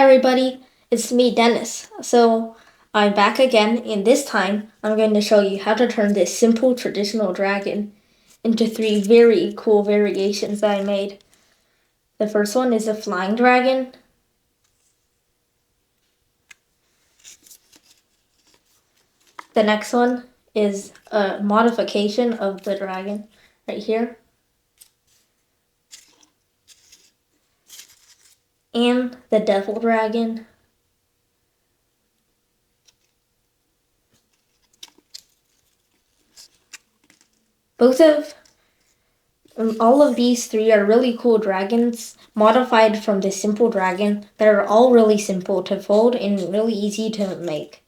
everybody, it's me Dennis. So I'm back again, and this time I'm going to show you how to turn this simple traditional dragon into 3 very cool variations that I made. The first one is a flying dragon. The next one is a modification of the dragon right here. And the devil dragon. All of these 3 are really cool dragons, modified from the simple dragon, that are all really simple to fold and really easy to make.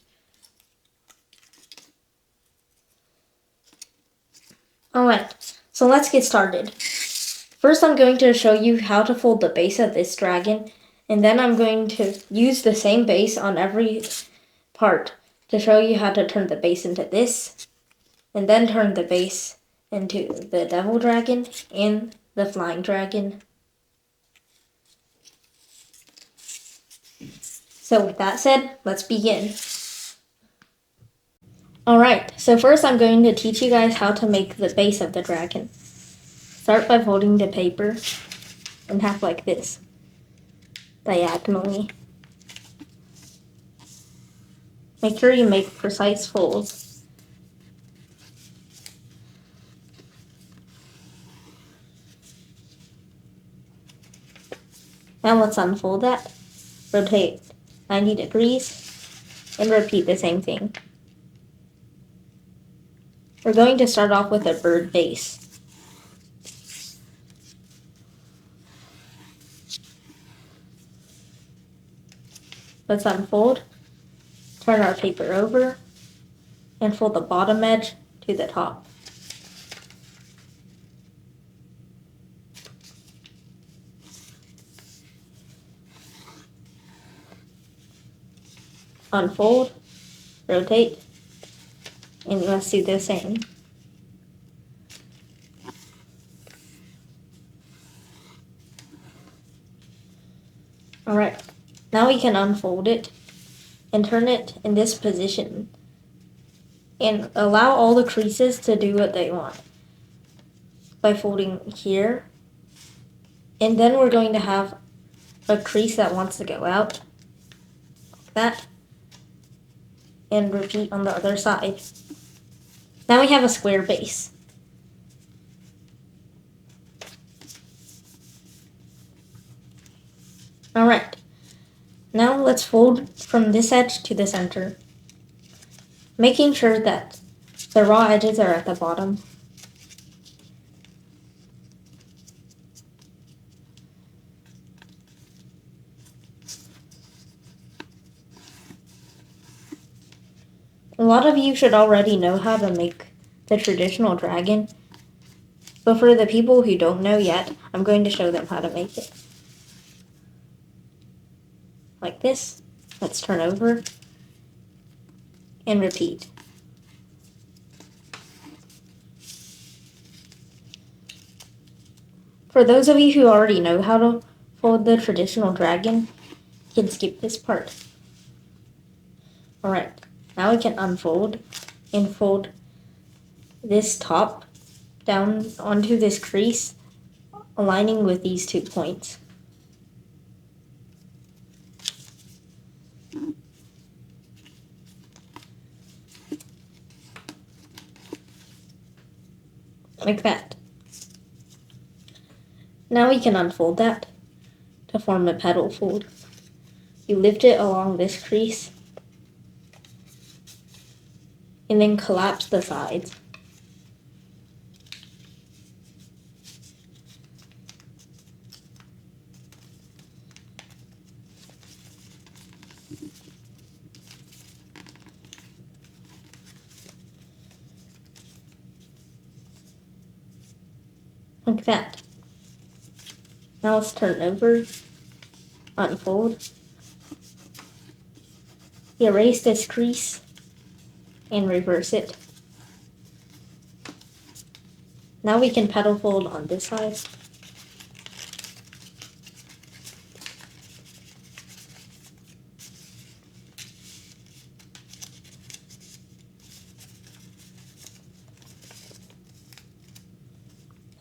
Alright, so let's get started. First I'm going to show you how to fold the base of this dragon, and then I'm going to use the same base on every part to show you how to turn the base into this, and then turn the base into the devil dragon and the flying dragon. So with that said, let's begin. Alright, so first I'm going to teach you guys how to make the base of the dragon. Start by folding the paper in half like this, diagonally. Make sure you make precise folds. Now let's unfold that, rotate 90 degrees, and repeat the same thing. We're going to start off with a bird base. Let's unfold, turn our paper over, and fold the bottom edge to the top. Unfold, rotate, and let's do the same. Alright, now we can unfold it and turn it in this position and allow all the creases to do what they want by folding here. And then we're going to have a crease that wants to go out, like that, and repeat on the other side. Now we have a square base. Alright, now let's fold from this edge to the center, making sure that the raw edges are at the bottom. A lot of you should already know how to make the traditional dragon, but for the people who don't know yet, I'm going to show them how to make it. Like this. Let's turn over and repeat. For those of you who already know how to fold the traditional dragon, you can skip this part. Alright, now we can unfold and fold this top down onto this crease, aligning with these 2 points. Like that. Now we can unfold that to form a petal fold. You lift it along this crease and then collapse the sides. Like that. Now let's turn over, unfold, erase this crease, and reverse it. Now we can petal fold on this side.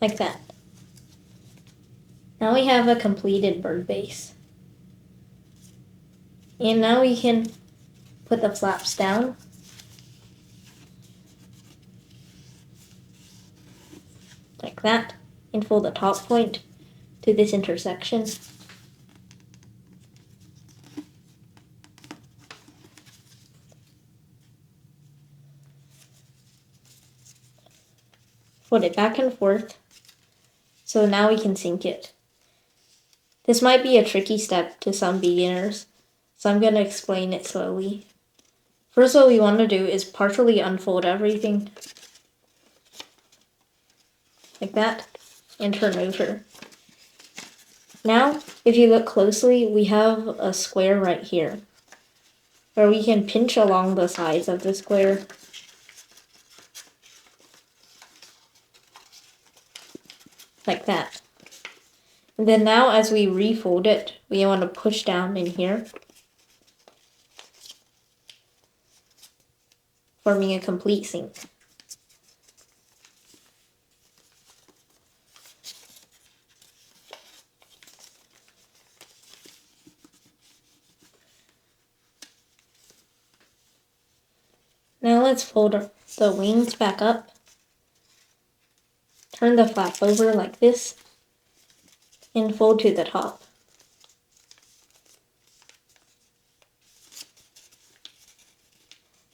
like that. Now we have a completed bird base. And now we can put the flaps down. Like that. And fold the top point to this intersection. Fold it back and forth. So now we can sink it. This might be a tricky step to some beginners, so I'm going to explain it slowly. First, what we want to do is partially unfold everything, like that, and turn over. Now, if you look closely, we have a square right here, where we can pinch along the sides of the square. Like that. And then now as we refold it, we want to push down in here, forming a complete sink. Now let's fold the wings back up, turn the flap over like this, and fold to the top.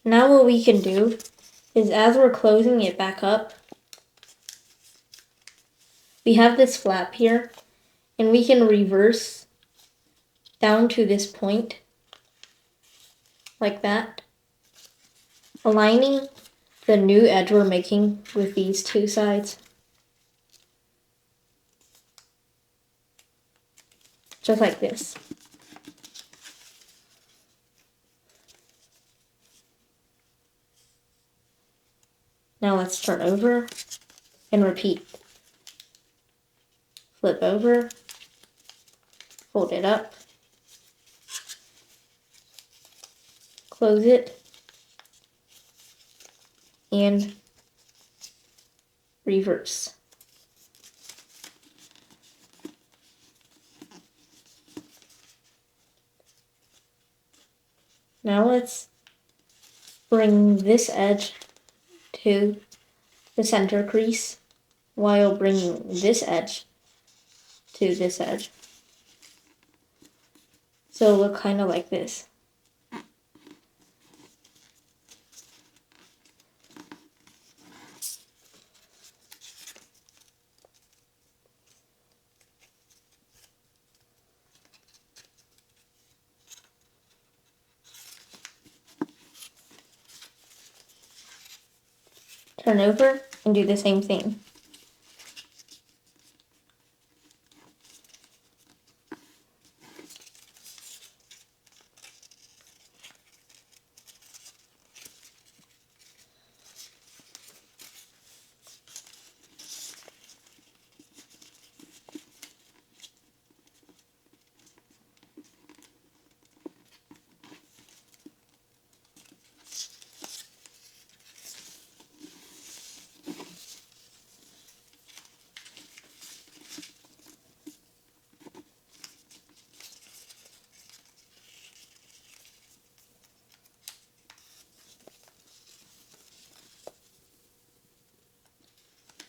Now what we can do is as we're closing it back up, we have this flap here, and we can reverse down to this point, like that, aligning the new edge we're making with these two sides. Just like this. Now let's turn over and repeat. Flip over, fold it up, close it, and reverse. Now let's bring this edge to the center crease while bringing this edge to this edge. So it'll look kind of like this. Turn over and do the same thing.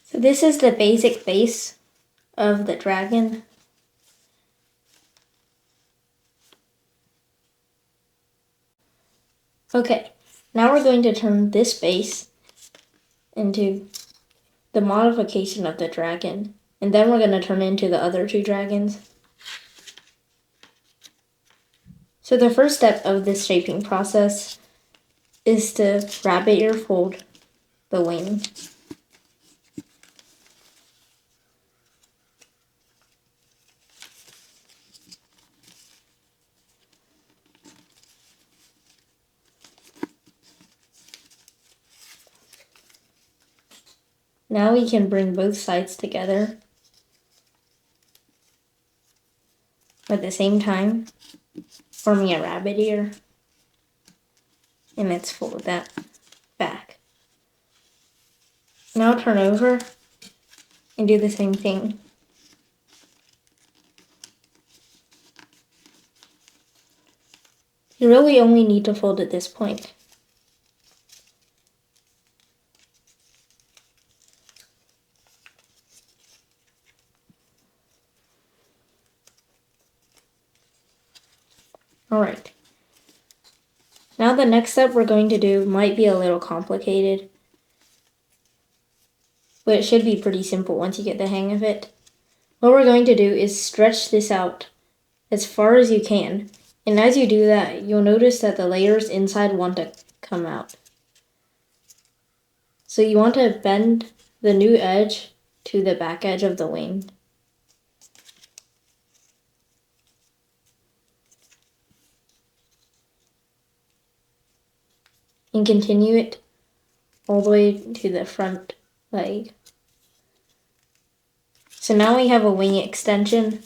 So this is the basic base of the dragon. Okay, now we're going to turn this base into the modification of the dragon, and then we're going to turn it into the other two dragons. So the first step of this shaping process is to rabbit ear fold the wing. Now we can bring both sides together at the same time, forming a rabbit ear. And let's fold that back. Now turn over and do the same thing. You really only need to fold at this point. Alright. Now the next step we're going to do might be a little complicated, but it should be pretty simple once you get the hang of it. What we're going to do is stretch this out as far as you can, and as you do that, you'll notice that the layers inside want to come out. So you want to bend the new edge to the back edge of the wing. And continue it all the way to the front leg. So now we have a wing extension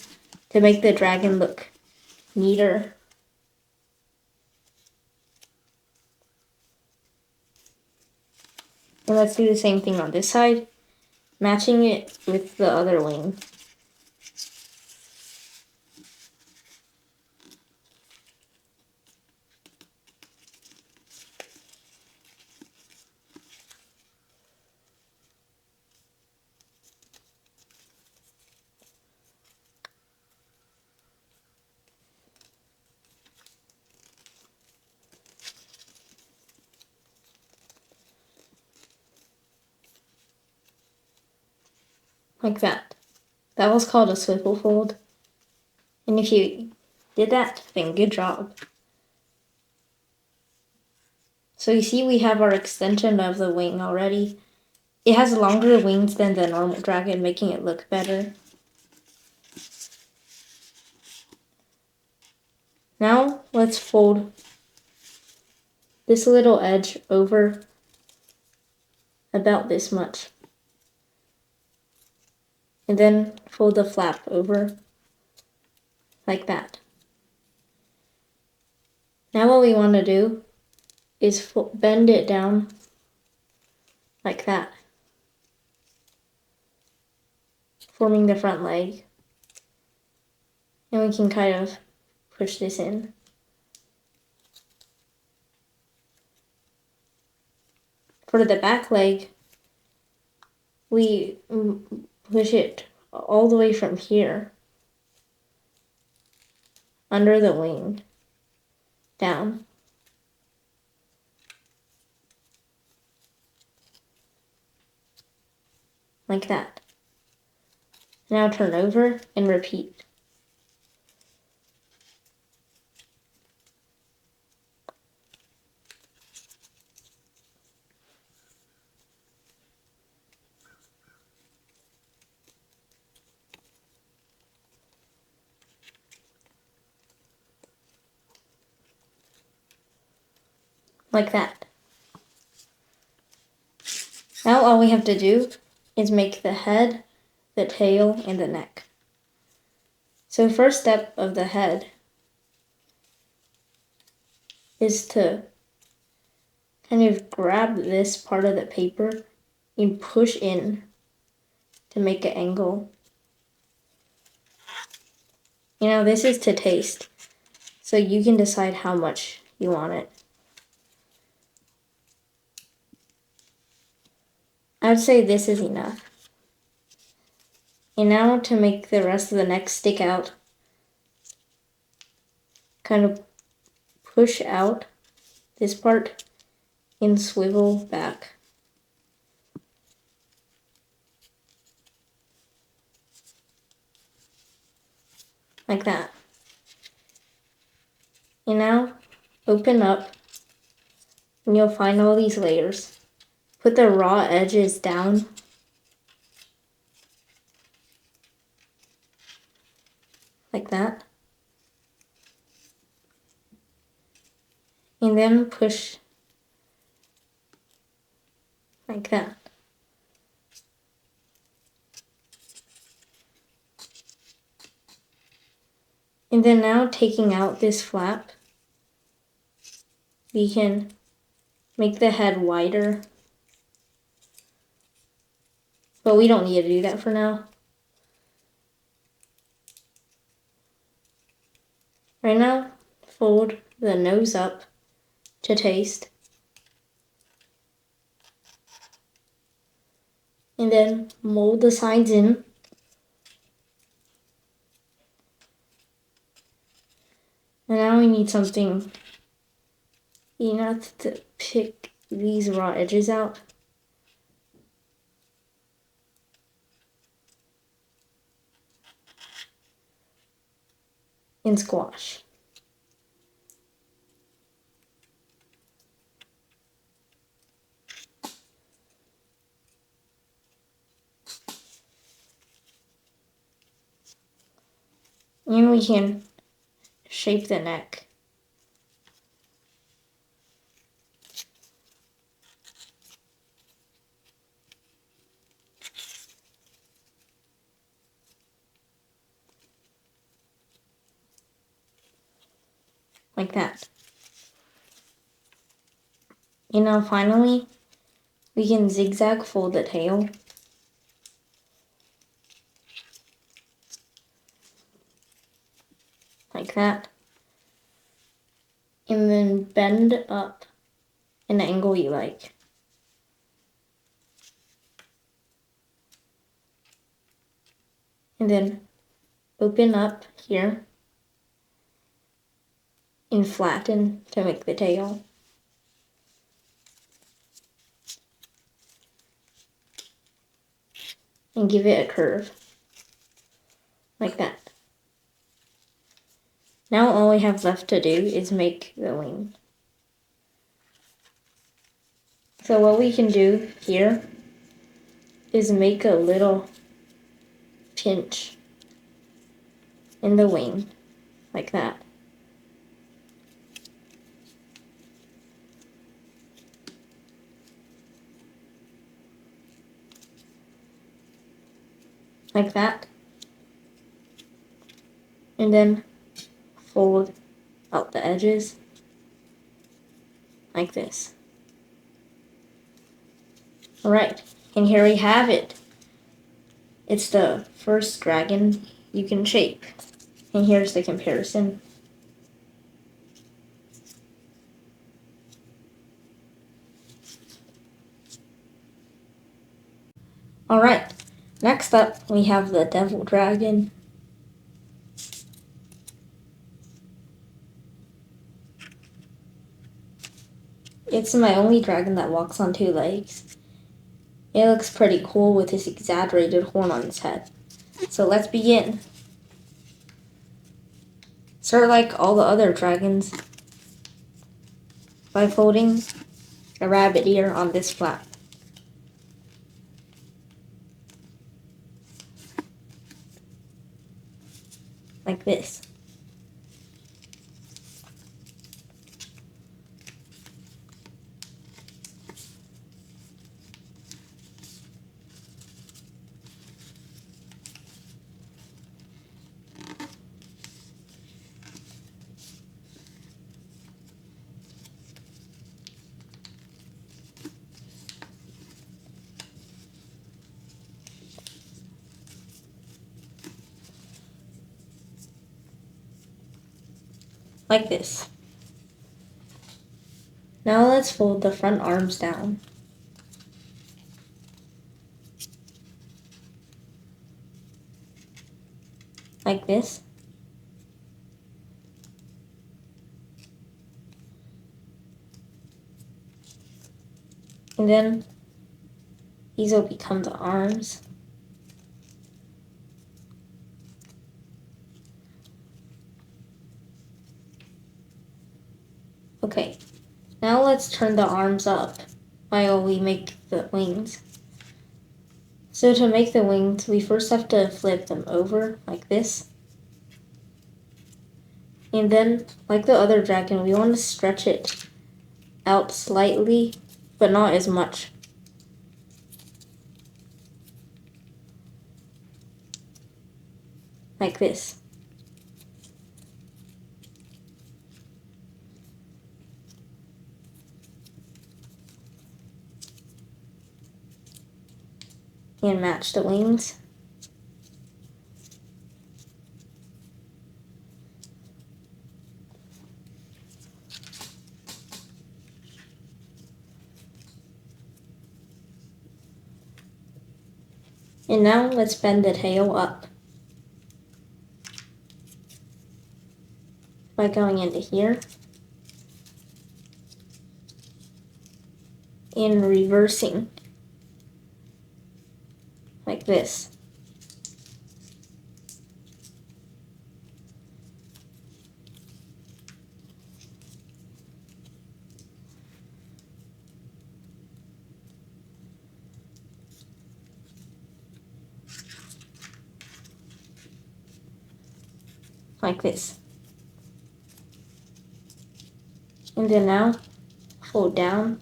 to make the dragon look neater. And let's do the same thing on this side, matching it with the other wing. Like that. That was called a swivel fold. And if you did that, then good job. So you see we have our extension of the wing already. It has longer wings than the normal dragon, making it look better. Now let's fold this little edge over about this much. And then fold the flap over like that. Now what we want to do is bend it down like that, forming the front leg. And we can kind of push this in. For the back leg, we push it all the way from here, under the wing, down. Like that. Now turn over and repeat. Like that. Now all we have to do is make the head, the tail, and the neck. So first step of the head is to kind of grab this part of the paper and push in to make an angle. You know, this is to taste, so you can decide how much you want it. I would say this is enough. And now to make the rest of the neck stick out, kind of push out this part and swivel back. Like that. And now open up and you'll find all these layers. Put the raw edges down. Like that. And then push like that. And then now taking out this flap, we can make the head wider. But we don't need to do that for now. Right now, fold the nose up to taste. And then mold the sides in. And now we need something enough to pick these raw edges out. And squash. And we can shape the neck. Like that. And now finally, we can zigzag fold the tail. Like that. And then bend up in the angle you like. And then open up here and flatten to make the tail. And give it a curve. Like that. Now all we have left to do is make the wing. So what we can do here is make a little pinch in the wing, like that. Like that. And then fold out the edges, like this. Alright, and here we have it. It's the first dragon you can shape. And here's the comparison. Alright, next up we have the devil dragon. It's my only dragon that walks on two legs. It looks pretty cool with this exaggerated horn on its head. So let's begin. Start like all the other dragons by folding a rabbit ear on this flap. Like this. Like this. Now let's fold the front arms down. Like this. And then these will become the arms. Okay, now let's turn the arms up while we make the wings. So to make the wings, we first have to flip them over like this. And then, like the other dragon, we want to stretch it out slightly, but not as much. Like this. and match the wings. And now let's bend the tail up by going into here and reversing like this. Like this. And then now fold down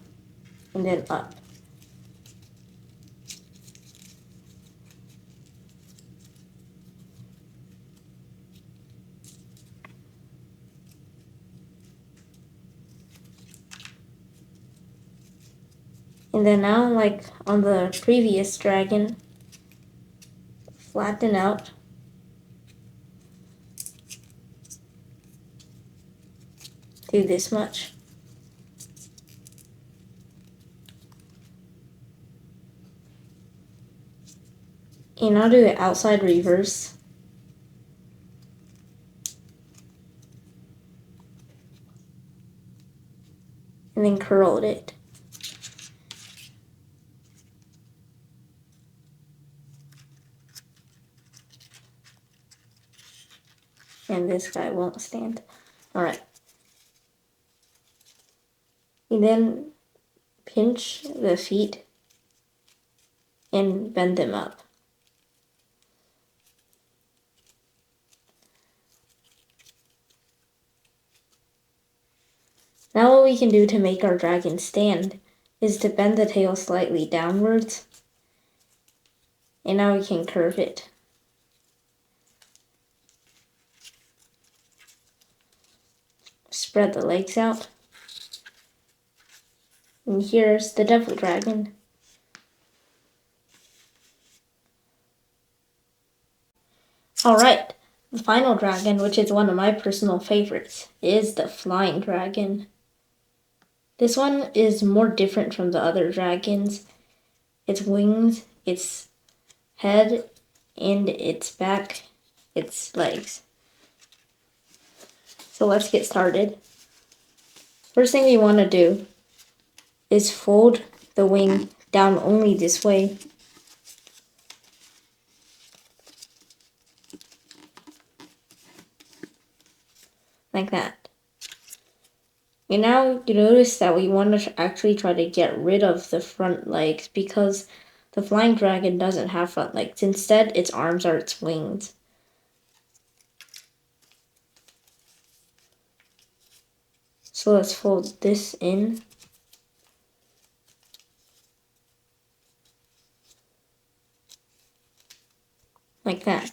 and then up. And then now, like on the previous dragon, flatten out. Do this much. And now do an outside reverse. And then curl it. And this guy won't stand. Alright. And then pinch the feet and bend them up. Now what we can do to make our dragon stand is to bend the tail slightly downwards. And now we can curve it. Spread the legs out. And here's the devil dragon. Alright, the final dragon, which is one of my personal favorites, is the flying dragon. This one is more different from the other dragons. Its wings, its head, and its back, its legs. So let's get started. First thing we want to do is fold the wing down only this way. Like that. And now you notice that we want to actually try to get rid of the front legs because the flying dragon doesn't have front legs. Instead, its arms are its wings. So let's fold this in. Like that.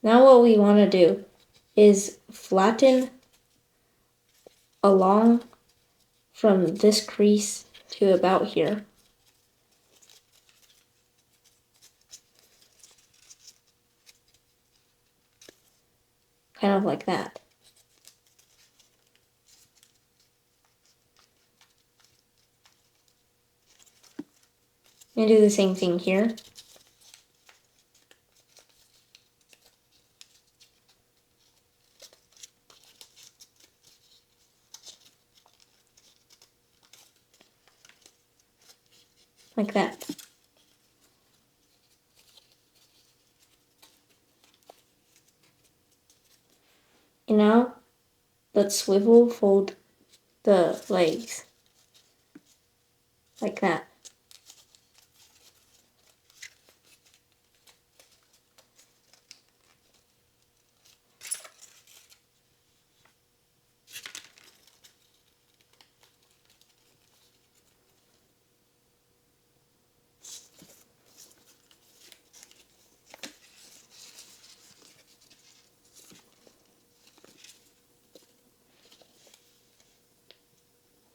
Now what we want to do is flatten along from this crease to about here. Kind of like that. And do the same thing here. Like that. And now, let's swivel fold the legs. Like that.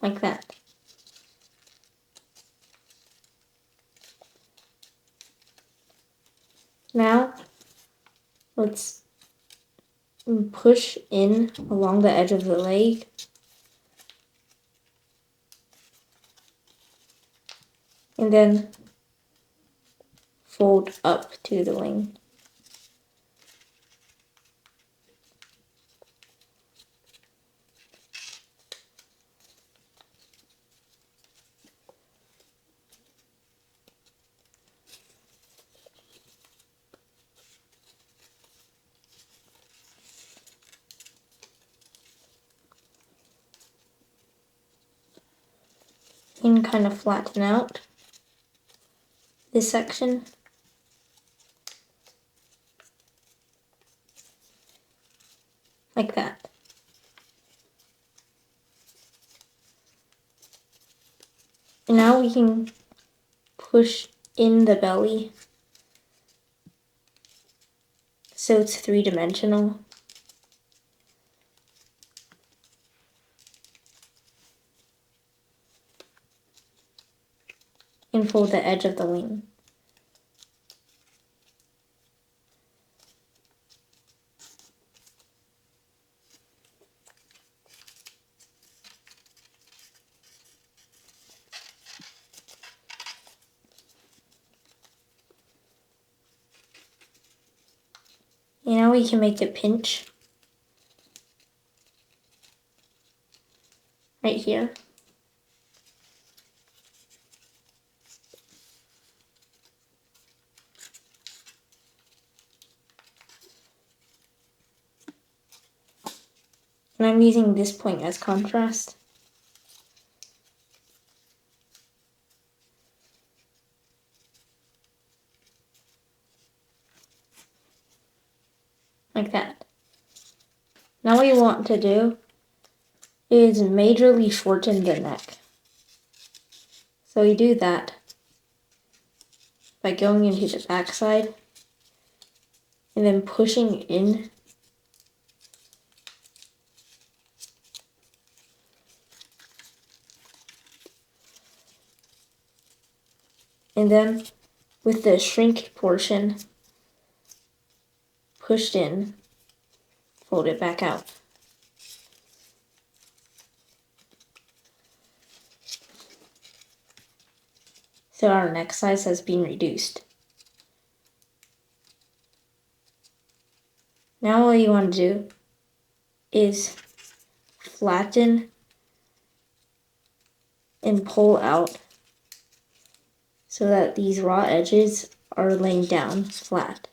like that. Now, let's push in along the edge of the leg. And then fold up to the wing. And kind of flatten out this section. Like that. And now we can push in the belly so it's three-dimensional. And fold the edge of the wing. And now we can make a pinch right here. And I'm using this point as contrast. Like that. Now what you want to do is majorly shorten the neck. So we do that by going into the backside and then pushing in and then with the shrink portion pushed in, fold it back out. So our neck size has been reduced. Now all you want to do is flatten and pull out so that these raw edges are laying down flat.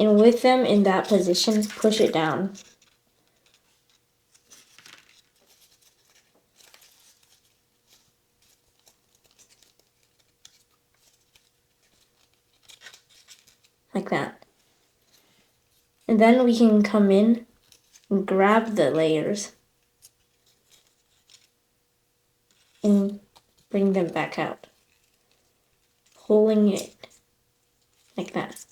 And with them in that position, push it down. Like that. And then we can come in and grab the layers and bring them back out. Pulling it like that.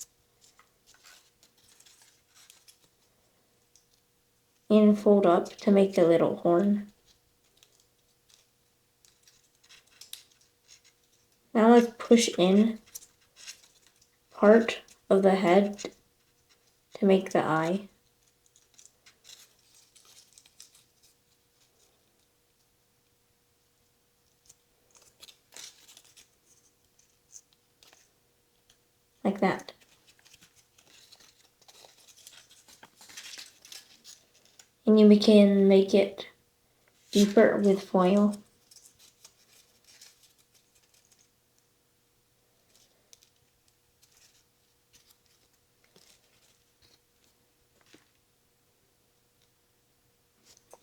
And fold up to make the little horn. Now let's push in part of the head to make the eye. Like that. And you can make it deeper with foil.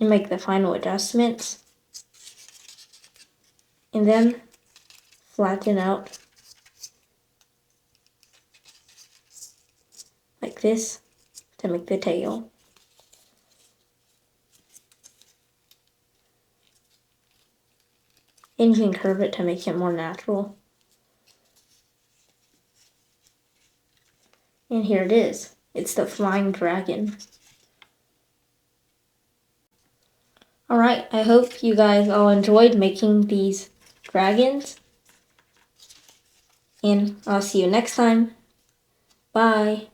And make the final adjustments. And then flatten out like this to make the tail. And you can curve it to make it more natural. And here it is. It's the flying dragon. Alright, I hope you guys all enjoyed making these dragons. And I'll see you next time. Bye.